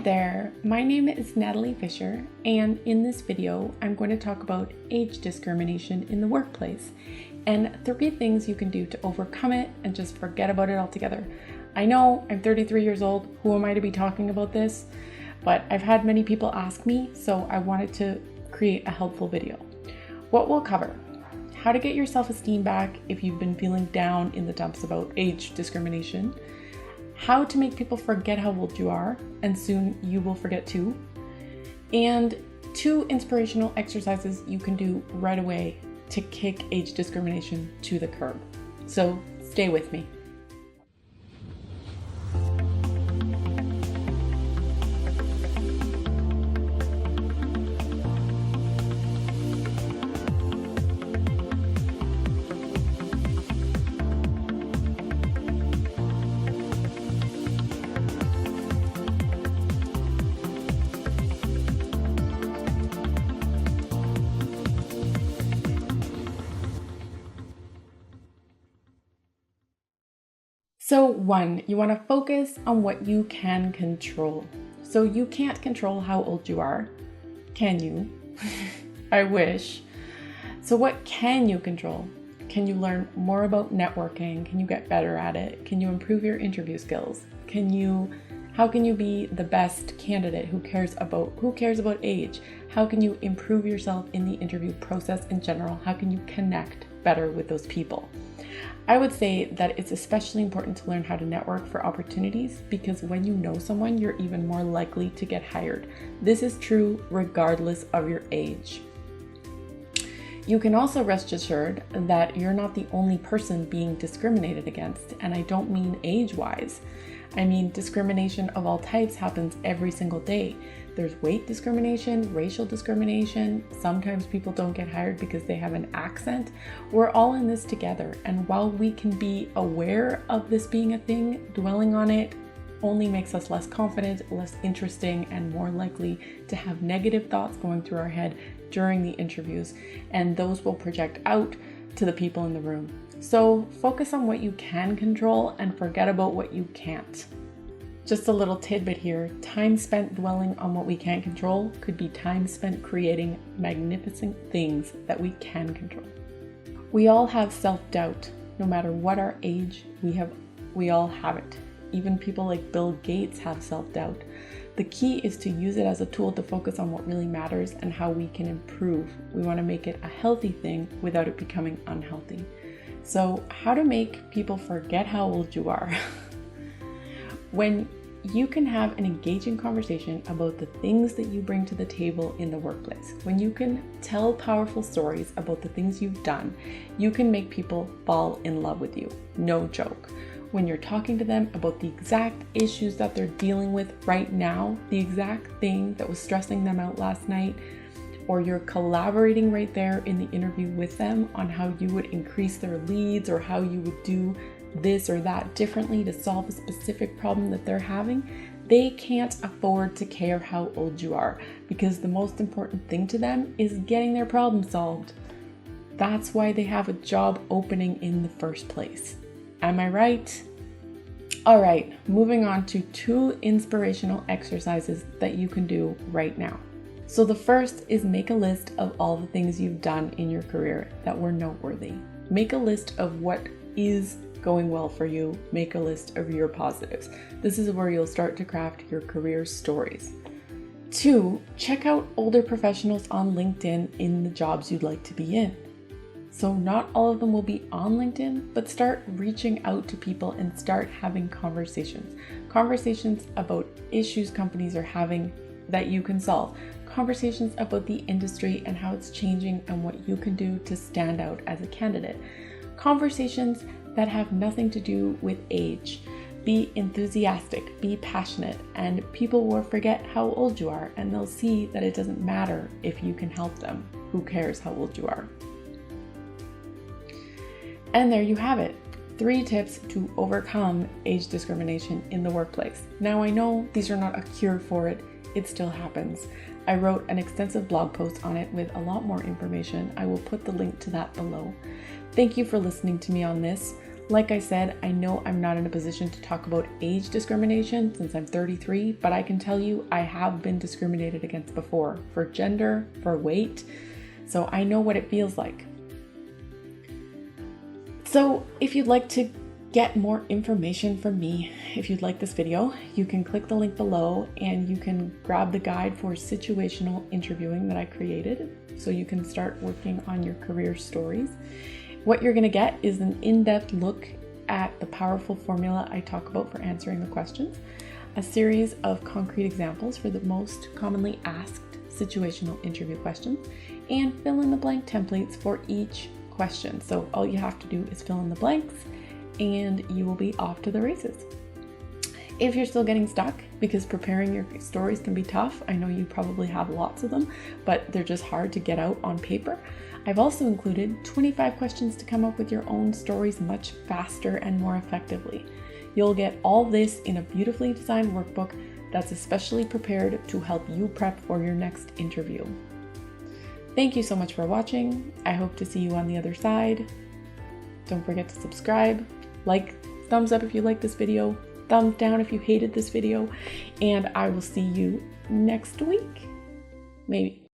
there, my name is Natalie Fisher, and in this video, I'm going to talk about age discrimination in the workplace and 3 things you can do to overcome it and just forget about it altogether. I know I'm 33 years old. Who am I to be talking about this? But I've had many people ask me, so I wanted to create a helpful video. What we'll cover: how to get your self-esteem back if you've been feeling down in the dumps about age discrimination, how to make people forget how old you are, and soon you will forget too, and 2 inspirational exercises you can do right away to kick age discrimination to the curb. So stay with me. So 1, you want to focus on what you can control. So you can't control how old you are, can you? I wish. So what can you control? Can you learn more about networking? Can you get better at it? Can you improve your interview skills? How can you be the best candidate who cares about age? How can you improve yourself in the interview process in general? How can you connect better with those people? I would say that it's especially important to learn how to network for opportunities, because when you know someone, you're even more likely to get hired. This is true regardless of your age. You can also rest assured that you're not the only person being discriminated against, and I don't mean age-wise. I mean, discrimination of all types happens every single day. There's weight discrimination, racial discrimination. Sometimes people don't get hired because they have an accent. We're all in this together. And while we can be aware of this being a thing, dwelling on it only makes us less confident, less interesting, and more likely to have negative thoughts going through our head during the interviews. And those will project out to the people in the room. So focus on what you can control and forget about what you can't. Just a little tidbit here: time spent dwelling on what we can't control could be time spent creating magnificent things that we can control. We all have self-doubt. No matter what our age, we all have it. Even people like Bill Gates have self-doubt. The key is to use it as a tool to focus on what really matters and how we can improve. We want to make it a healthy thing without it becoming unhealthy. So, how to make people forget how old you are? When you can have an engaging conversation about the things that you bring to the table in the workplace, when you can tell powerful stories about the things you've done, you can make people fall in love with you. No joke. When you're talking to them about the exact issues that they're dealing with right now, the exact thing that was stressing them out last night, or you're collaborating right there in the interview with them on how you would increase their leads or how you would do this or that differently to solve a specific problem that they're having, they can't afford to care how old you are, because the most important thing to them is getting their problem solved. That's why they have a job opening in the first place. Am I right? All right, moving on to 2 inspirational exercises that you can do right now. So the first is make a list of all the things you've done in your career that were noteworthy. Make a list of what is going well for you. Make a list of your positives. This is where you'll start to craft your career stories. 2, check out older professionals on LinkedIn in the jobs you'd like to be in. So not all of them will be on LinkedIn, but start reaching out to people and start having conversations. Conversations about issues companies are having that you can solve. Conversations about the industry and how it's changing and what you can do to stand out as a candidate. Conversations that have nothing to do with age. Be enthusiastic, be passionate, and people will forget how old you are, and they'll see that it doesn't matter if you can help them. Who cares how old you are? And there you have it. 3 tips to overcome age discrimination in the workplace. Now, I know these are not a cure for it. It still happens. I wrote an extensive blog post on it with a lot more information. I will put the link to that below. Thank you for listening to me on this. Like I said, I know I'm not in a position to talk about age discrimination since I'm 33, but I can tell you I have been discriminated against before for gender, for weight, so I know what it feels like. So if you'd like to get more information from me, if you'd like this video, you can click the link below and you can grab the guide for situational interviewing that I created so you can start working on your career stories. What you're going to get is an in-depth look at the powerful formula I talk about for answering the questions, a series of concrete examples for the most commonly asked situational interview questions, and fill in the blank templates for each question. So all you have to do is fill in the blanks and you will be off to the races. If you're still getting stuck because preparing your stories can be tough, I know you probably have lots of them, but they're just hard to get out on paper. I've also included 25 questions to come up with your own stories much faster and more effectively. You'll get all this in a beautifully designed workbook that's especially prepared to help you prep for your next interview. Thank you so much for watching. I hope to see you on the other side. Don't forget to subscribe, thumbs up if you like this video, thumbs down if you hated this video, and I will see you next week. Maybe.